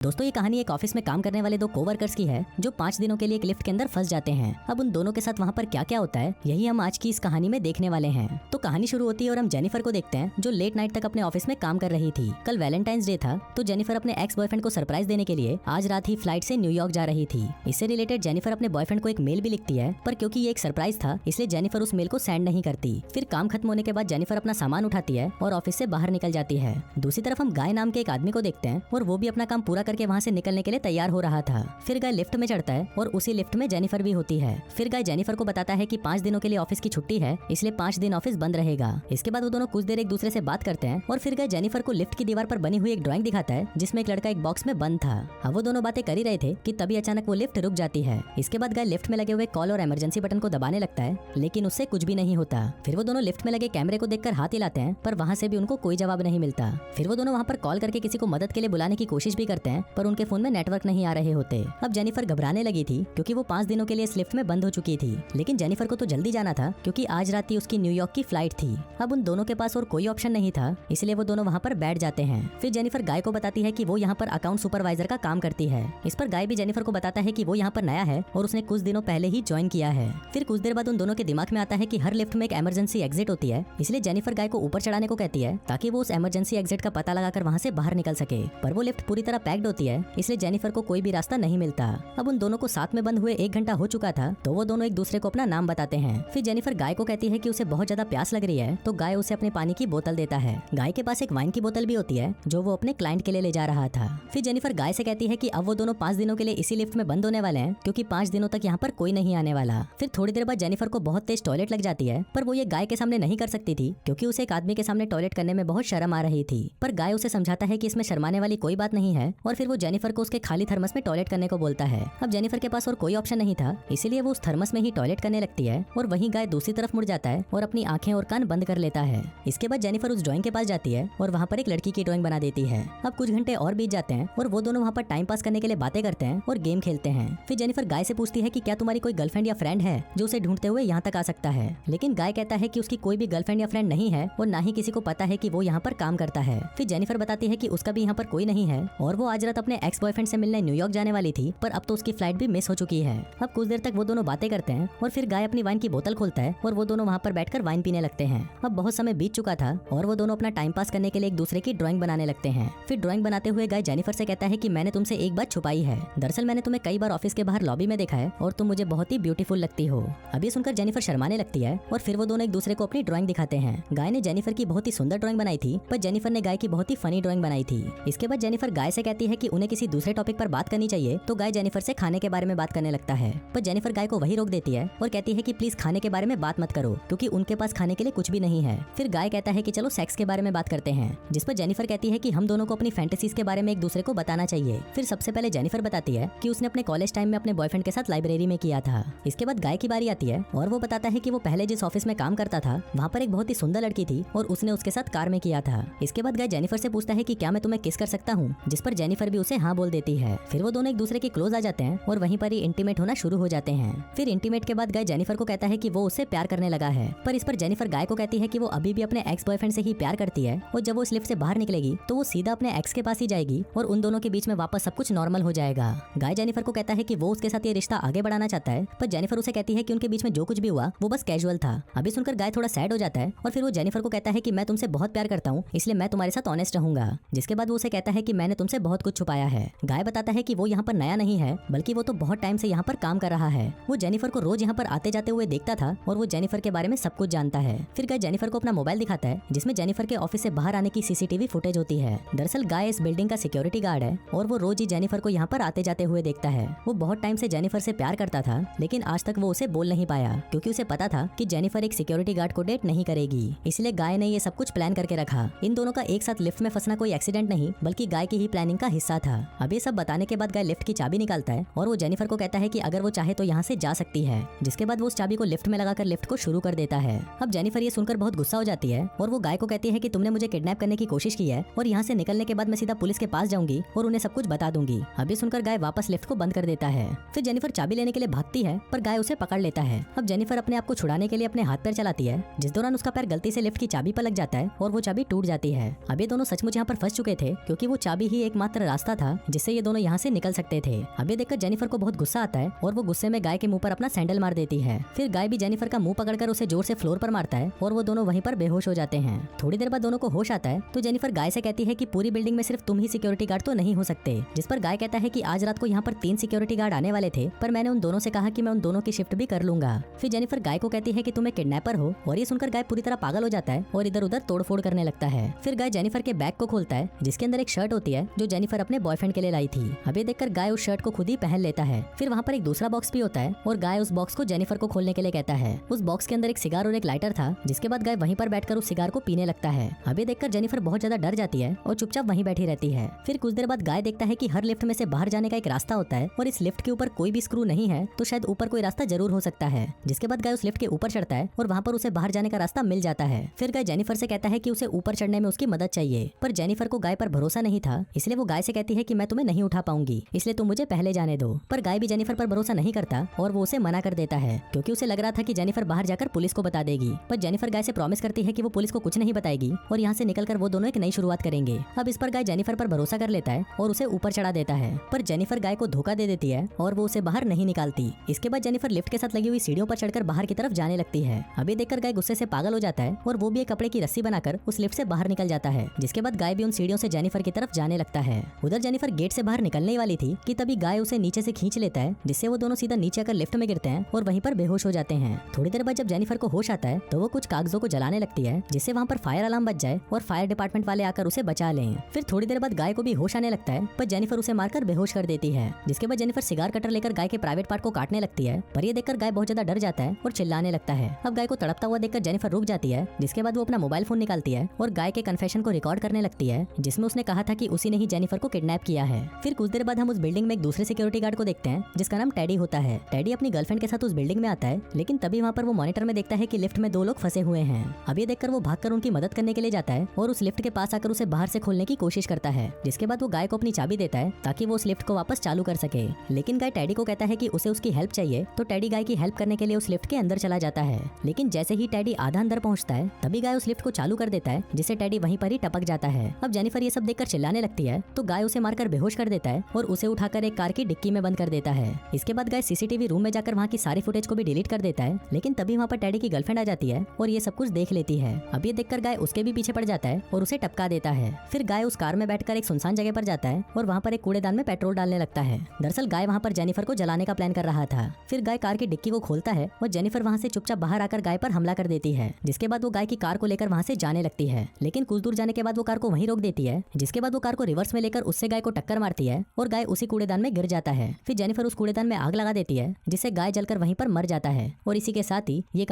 दोस्तों ये कहानी एक ऑफिस में काम करने वाले दो कोवर्कर्स की है जो 5 दिनों के लिए एक लिफ्ट के अंदर फंस जाते हैं। अब उन दोनों के साथ वहाँ पर क्या क्या होता है यही हम आज की इस कहानी में देखने वाले हैं। तो कहानी शुरू होती है और हम जेनिफर को देखते हैं जो लेट नाइट तक अपने ऑफिस में काम कर रही थी। कल वैलेंटाइंस डे था तो जेनिफर अपने एक्स बॉयफ्रेंड को सरप्राइज देने के लिए आज रात ही फ्लाइट से न्यूयॉर्क जा रही थी। इससे रिलेटेड जेनिफर अपने बॉयफ्रेंड को एक मेल भी लिखती है, पर क्योंकि ये एक सरप्राइज था इसलिए जेनिफर उस मेल को सेंड नहीं करती। फिर काम खत्म होने के बाद जेनिफर अपना सामान उठाती है और ऑफिस से बाहर निकल जाती है। दूसरी तरफ हम गाय नाम के एक आदमी को देखते हैं और वो भी अपना काम पूरा करके वहाँ से निकलने के लिए तैयार हो रहा था। फिर गाय लिफ्ट में चढ़ता है और उसी लिफ्ट में जेनिफर भी होती है। फिर गाय जेनिफर को बताता है कि 5 दिनों के लिए ऑफिस की छुट्टी है, इसलिए 5 दिन ऑफिस बंद रहेगा। इसके बाद वो दोनों कुछ देर एक दूसरे से बात करते हैं और फिर गाय जेनिफर को लिफ्ट की दीवार पर बनी हुई एक ड्राइंग दिखाता है जिसमें एक लड़का एक बॉक्स में बंद था। अब वो दोनों बातें कर ही रहे थे कि तभी अचानक वो लिफ्ट रुक जाती है। इसके बाद गाय लिफ्ट में लगे हुए कॉल और इमरजेंसी बटन को दबाने लगता है, लेकिन उससे कुछ भी नहीं होता। फिर वो दोनों लिफ्ट में लगे कैमरे को देखकर हाथ हिलाते हैं, पर वहाँ से भी उनको कोई जवाब नहीं मिलता। फिर वो दोनों वहाँ पर कॉल करके किसी को मदद के लिए बुलाने की कोशिश भी करते हैं, पर उनके फोन में नेटवर्क नहीं आ रहे होते। अब जेनिफर घबराने लगी थी क्योंकि वो 5 दिनों के लिए इस लिफ्ट में बंद हो चुकी थी, लेकिन जेनिफर को तो जल्दी जाना था क्योंकि आज रात ही उसकी न्यूयॉर्क की फ्लाइट थी। अब उन दोनों के पास और कोई ऑप्शन नहीं था, इसलिए वो दोनों वहाँ पर बैठ जाते हैं। फिर जेनिफर गाय को बताती है कि वो यहाँ पर अकाउंट सुपरवाइजर का काम करती है। इस पर गाय भी जेनिफर को बताता है कि वो यहाँ पर नया है और उसने कुछ दिनों पहले ही ज्वाइन किया है। फिर कुछ देर बाद उन दोनों के दिमाग में आता है कि हर लिफ्ट में एक इमरजेंसी एग्जिट होती है, इसलिए जेनिफर गाय को ऊपर चढ़ाने को कहती है ताकि वो उस इमरजेंसी एग्जिट का पता लगाकर वहाँ से बाहर निकल सके। पर वो लिफ्ट पूरी तरह पैक्ड होती है, इसलिए जेनिफर को कोई भी रास्ता नहीं मिलता। अब उन दोनों को साथ में बंद हुए 1 घंटा हो चुका था, तो वो दोनों एक दूसरे को अपना नाम बताते हैं। फिर जेनिफर गाय को कहती है कि उसे बहुत ज्यादा प्यास लग रही है, तो गाय उसे अपने पानी की बोतल देता है। गाय के पास एक वाइन की बोतल भी होती है जो वो अपने क्लाइंट के लिए ले जा रहा था। फिर जेनिफर गाय से कहती है कि अब वो दोनों 5 दिनों के लिए इसी लिफ्ट में बंद होने वाले हैं क्योंकि 5 दिनों तक यहाँ पर कोई नहीं आने वाला। फिर थोड़ी देर बाद जेनिफर को बहुत तेज टॉयलेट लग जाती है, पर वो ये गाय के सामने नहीं कर सकती थी क्योंकि उसे एक आदमी के सामने टॉयलेट करने में बहुत शर्म आ रही थी। पर गाय उसे समझाता है कि इसमें शर्माने वाली कोई बात नहीं है और फिर वो जेनिफर को उसके खाली थर्मस में टॉयलेट करने को बोलता है। अब जेनिफर के पास और कोई ऑप्शन नहीं था, इसीलिए वो उस थर्मस में ही टॉयलेट करने लगती है और वहीं गाय दूसरी तरफ मुड़ जाता है और अपनी आंखें और कान बंद कर लेता है। इसके बाद जेनिफर उस ड्राइंग के पास जाती है और वहाँ पर एक लड़की की ड्राइंग बना देती है। अब कुछ घंटे और बीत जाते हैं और वो दोनों वहाँ पर टाइम पास करने के लिए बातें करते हैं और गेम खेलते हैं। फिर जेनिफर गाय से पूछती है कि क्या तुम्हारी कोई गर्लफ्रेंड या फ्रेंड है जो उसे ढूंढते हुए यहाँ तक आ सकता है, लेकिन गाय कहता है कि उसकी कोई भी गर्लफ्रेंड या फ्रेंड नहीं है और ना ही किसी को पता है कि वो यहाँ पर काम करता है। फिर जेनिफर बताती है कि उसका भी यहाँ पर कोई नहीं है और वो आज रात अपने एक्स बॉयफ्रेंड से मिलने न्यूयॉर्क जाने वाली थी, पर अब तो उसकी फ्लाइट भी मिस हो चुकी है। अब कुछ देर तक वो दोनों बातें करते हैं और फिर गाय अपनी वाइन की बोतल खोलता है और वो दोनों वहाँ पर बैठकर वाइन पीने लगते हैं। अब बहुत समय बीत चुका था और वो दोनों अपना टाइम पास करने के लिए एक दूसरे की ड्राइंग बनाने लगते हैं। फिर ड्राइंग बनाते हुए गाय जेनिफर से कहता है कि मैंने तुमसे एक बात छुपाई है। दरअसल मैंने तुम्हें कई बार ऑफिस के बाहर लॉबी में देखा है और तुम मुझे बहुत ही ब्यूटीफुल लगती हो। अब ये सुनकर जेनिफर शर्माने लगती है और फिर वो दोनों एक दूसरे को अपनी ड्राइंग दिखाते हैं। गाय ने जेनिफर की बहुत ही सुंदर ड्राइंग बनाई थी, पर जेनिफर ने गाय की बहुत ही फनी ड्राइंग बनाई थी। इसके बाद जेनिफर गाय से कहती है कि उन्हें किसी दूसरे टॉपिक पर बात करनी चाहिए, तो गाय जेनिफर से खाने के बारे में बात करने लगता है, पर जेनिफर गाय को वही रोक देती है और कहती है कि प्लीज खाने के बारे में बात मत करो क्योंकि उनके पास खाने के लिए कुछ भी नहीं है। फिर गाय कहता है कि चलो सेक्स के बारे में बात करते हैं, जिस पर जेनिफर कहती है कि हम दोनों को अपनी फैंटेसीज के बारे में एक दूसरे को बताना चाहिए। फिर सबसे पहले जेनिफर बताती है कि उसने अपने कॉलेज टाइम में अपने बॉयफ्रेंड के साथ लाइब्रेरी में किया था। इसके बाद गाय की बारी आती है और वो बताता है कि वो पहले जिस ऑफिस में काम करता था वहाँ पर एक बहुत ही सुंदर लड़की थी और उसने उसके साथ कार में किया था। इसके बाद गाय जेनिफर से पूछता है कि क्या मैं तुम्हें किस कर सकता हूँ, जिस पर जेनिफर भी उसे हाँ बोल देती है। फिर वो दोनों एक दूसरे के क्लोज आ जाते हैं और वहीं पर ही इंटीमेट होना शुरू हो जाते हैं। फिर इंटीमेट के बाद गाय जेनिफर को कहता है कि वो उससे प्यार करने लगा है, पर इस पर जेनिफर गाय को कहती है कि वो अभी भी अपने एक्स बॉयफ्रेंड से ही प्यार करती है और जब वो इस लिफ्ट से बाहर निकलेगी तो वो सीधा अपने एक्स के पास ही जाएगी और उन दोनों के बीच में वापस सब कुछ नॉर्मल हो जाएगा। गाय जेनिफर को कहता है कि वो उसके साथ ये रिश्ता आगे बढ़ाना चाहता है, पर जेनिफर उसे कहती है कि उनके बीच में जो कुछ भी हुआ वो बस कैजुअल था। अभी सुनकर गाय थोड़ा सैड हो जाता है और फिर वो जेनिफर को कहता है कि मैं तुमसे बहुत प्यार करता हूँ, इसलिए मैं तुम्हारे साथ ऑनेस्ट रहूंगा। जिसके बाद वो उसे कहता है कि मैंने तुमसे बहुत कुछ छुपाया है। गाय बताता है कि वो यहाँ पर नया नहीं है, बल्कि वो तो बहुत टाइम से यहाँ पर काम कर रहा है। वो जेनिफर को रोज यहाँ पर आते जाते हुए देखता था और वो जेनिफर के बारे में सब कुछ जानता है। फिर गाय जेनिफर को अपना मोबाइल दिखाता है जिसमें जेनिफर के ऑफिस से बाहर आने की सीसीटीवी फुटेज होती है। दरअसल गाय इस बिल्डिंग का सिक्योरिटी गार्ड है और वो रोज ही जेनिफर को यहाँ पर आते जाते हुए देखता है। वो बहुत टाइम से जेनिफर से प्यार करता था, लेकिन आज तक वो उसे बोल नहीं पाया क्योंकि उसे पता था कि जेनिफर एक सिक्योरिटी गार्ड को डेट नहीं करेगी। इसलिए गाय ने ये सब कुछ प्लान करके रखा। इन दोनों का एक साथ लिफ्ट में फंसना कोई एक्सीडेंट नहीं, बल्कि गाय की ही प्लानिंग का हिस्सा था। अब ये सब बताने के बाद गाय लिफ्ट की चाबी निकालता है और वो जेनिफर को कहता है कि अगर वो चाहे तो यहाँ से जा सकती है। जिसके बाद वो उस चाबी को लिफ्ट में लगाकर लिफ्ट को शुरू कर देता है। अब जेनिफर ये सुनकर बहुत गुस्सा हो जाती है और वो गाय को कहती है कि तुमने मुझे किडनैप करने की कोशिश की है और यहाँ से निकलने के बाद मैं सीधा पुलिस के पास जाऊंगी और उन्हें सब कुछ बता दूंगी। अब ये सुनकर गाय वापस लिफ्ट को बंद कर देता है। फिर जेनिफर चाबी लेने के लिए भागती है, पर गाय उसे पकड़ लेता है। अब जेनिफर अपने आप को छुड़ाने के लिए अपने हाथ पैर चलाती है, जिस दौरान उसका पैर गलती से लिफ्ट की चाबी पर लग जाता है और वो चाबी टूट जाती है। अब ये दोनों सचमुच यहाँ पर फंस चुके थे क्योंकि वो चाबी ही एकमात्र रास्ता था जिससे ये दोनों यहाँ से निकल सकते थे। अब ये देखकर जेनिफर को बहुत गुस्सा आता है और वो गुस्से में गाय के मुंह पर अपना सैंडल मार देती है। फिर गाय भी जेनिफर का मुंह पकड़कर उसे जोर से फ्लोर पर मारता है और वो दोनों वहीं पर बेहोश हो जाते हैं। थोड़ी देर बाद दोनों को होश आता है तो जेनिफर गाय से कहती है कि पूरी बिल्डिंग में सिर्फ तुम ही सिक्योरिटी गार्ड तो नहीं हो सकते। जिस पर गाय कहता है कि आज रात को यहाँ पर 3 सिक्योरिटी गार्ड आने वाले थे, पर मैंने उन दोनों से कहा कि मैं उन दोनों की शिफ्ट भी कर लूंगा। फिर जेनिफर गाय को कहती है कि तुम एक किडनैपर हो और ये सुनकर गाय पूरी तरह पागल हो जाता है और इधर उधर तोड़फोड़ करने लगता है। फिर गाय जेनिफर के बैग को खोलता है जिसके अंदर एक शर्ट होती है जो जेनिफर अपने बॉयफ्रेंड के लिए लाई थी। अब ये देखकर गाय उस शर्ट को खुद ही पहन लेता है। फिर वहाँ पर एक दूसरा बॉक्स भी होता है और गाय उस बॉक्स को जेनिफर को खोलने के लिए कहता है। उस बॉक्स के अंदर एक सिगार और एक लाइटर था, जिसके बाद गाय वहीं पर बैठकर उस सिगार को पीने लगता है। अब ये देखकर जेनिफर बहुत ज्यादा डर जाती है और चुपचाप वहीं बैठी रहती है। फिर कुछ देर बाद गाय देखता है कि हर लिफ्ट में से बाहर जाने का एक रास्ता होता है और इस लिफ्ट के ऊपर कोई भी स्क्रू नहीं है, तो शायद ऊपर कोई रास्ता जरूर हो सकता है। जिसके बाद गाय उस लिफ्ट के ऊपर चढ़ता है और वहाँ पर उसे बाहर जाने का रास्ता मिल जाता है। फिर गाय जेनिफर से कहता है कि उसे ऊपर चढ़ने में उसकी मदद चाहिए, पर जेनिफर को गाय पर भरोसा नहीं था, इसलिए वो गाय से कहती है कि मैं तुम्हें नहीं उठा पाऊंगी, इसलिए तुम मुझे पहले जाने दो। पर गाय भी जेनिफर पर भरोसा नहीं करता और वो उसे मना कर देता है क्योंकि उसे लग रहा था कि जेनिफर बाहर जाकर पुलिस को बता देगी। पर जेनिफर गाय से प्रॉमिस करती है कि वो पुलिस को कुछ नहीं बताएगी और यहाँ से निकलकर वो दोनों एक नई शुरुआत करेंगे। अब इस पर गाय जेनिफर पर भरोसा कर लेता है और उसे ऊपर चढ़ा देता है, पर जेनिफर गाय को धोखा दे देती है और वो उसे बाहर नहीं निकालती। इसके बाद जेनिफर लिफ्ट के साथ लगी हुई सीढ़ियों पर चढ़कर बाहर की तरफ जाने लगती है। अभी देखकर गाय गुस्से से पागल हो जाता है और वो भी एक कपड़े की रस्सी बनाकर उस लिफ्ट से बाहर निकल जाता है। जिसके बाद गाय भी उन सीढ़ियों से जेनिफर की तरफ जाने लगता है। उधर जेनिफर गेट से बाहर निकलने वाली थी कि तभी गाय उसे नीचे से खींच लेता है, जिससे वो दोनों सीधा नीचे आकर लिफ्ट में गिरते हैं और वहीं पर बेहोश हो जाते हैं। थोड़ी देर बाद जब जेनिफर को होश आता है तो वो कुछ कागजों को जलाने लगती है जिससे वहाँ पर फायर अलार्म बज जाए और फायर डिपार्टमेंट वाले आकर उसे बचा लें। फिर थोड़ी देर बाद गाय को भी होश आने लगता है, पर जेनिफर उसे मारकर बेहोश कर देती है। जिसके बाद जेनिफर सिगार कटर लेकर गाय के प्राइवेट पार्ट को काटने लगती है, पर ये देखकर गाय बहुत ज्यादा डर जाता है और चिल्लाने लगता है। अब गाय को तड़पता हुआ देखकर जेनिफर रुक जाती है, जिसके बाद वो अपना मोबाइल फोन निकालती है और गाय के कन्फेशन को रिकॉर्ड करने लगती है, जिसमें उसने कहा था कि उसी ने ही जेनिफर को किडनैप किया है। फिर कुछ देर बाद हम उस बिल्डिंग में एक दूसरे सिक्योरिटी गार्ड को देखते हैं जिसका नाम टेडी होता है। टेडी अपनी गर्लफ्रेंड के साथ उस बिल्डिंग में आता है, लेकिन तभी वहाँ पर वो मॉनिटर में देखता है कि लिफ्ट में 2 लोग फंसे हुए हैं। अब ये देखकर वो भागकर उनकी मदद करने के लिए जाता है और उस लिफ्ट के पास आकर उसे बाहर से खोलने की कोशिश करता है। जिसके बाद वो गाय को अपनी चाबी देता है ताकि वो उस लिफ्ट को वापस चालू कर सके, लेकिन गाय टेडी को कहता है कि उसे उसकी हेल्प चाहिए, तो टेडी गाय की हेल्प करने के लिए उस लिफ्ट के अंदर चला जाता है। लेकिन जैसे ही टेडी आधा अंदर पहुंचता है तभी गाय उस लिफ्ट को चालू कर देता है, जिससे टेडी वहीं पर ही टपक जाता है। अब जेनिफर ये सब देखकर चिल्लाने लगती है, तो गाय उसे मारकर बेहोश कर देता है और उसे उठाकर एक कार की डिक्की में बंद कर देता है। इसके बाद गाय सीसीटीवी रूम में जाकर वहाँ की सारी फुटेज को भी डिलीट कर देता है, लेकिन तभी वहाँ पर टेडी की गर्लफ्रेंड आ जाती है और ये सब कुछ देख लेती है। अब ये देखकर गाय उसके भी पीछे पड़ जाता है और उसे टपका देता है। फिर गाय उस कार में बैठकर एक सुनसान जगह पर जाता है और वहाँ पर एक कूड़ेदान में पेट्रोल डालने लगता है। दरअसल गाय वहाँ पर जेनिफर को जलाने का प्लान कर रहा था। फिर गाय कार की डिक्की को खोलता है और जेनिफर वहाँ से चुपचाप बाहर आकर गाय पर हमला कर देती है। जिसके बाद वो गाय की कार को लेकर वहाँ से जाने लगती है, लेकिन कुछ दूर जाने के बाद वो कार को वहीं रोक देती है। जिसके बाद वो कार को रिवर्स में लेकर उससे गाय को टक्कर मारती है और गाय उसी कूड़ेदान में गिर जाता है। फिर जेनिफर उस कूड़ेदान में आग लगा देती है, जिससे गाय जलकर वहीं पर मर जाता है। और इसी के साथ ही ये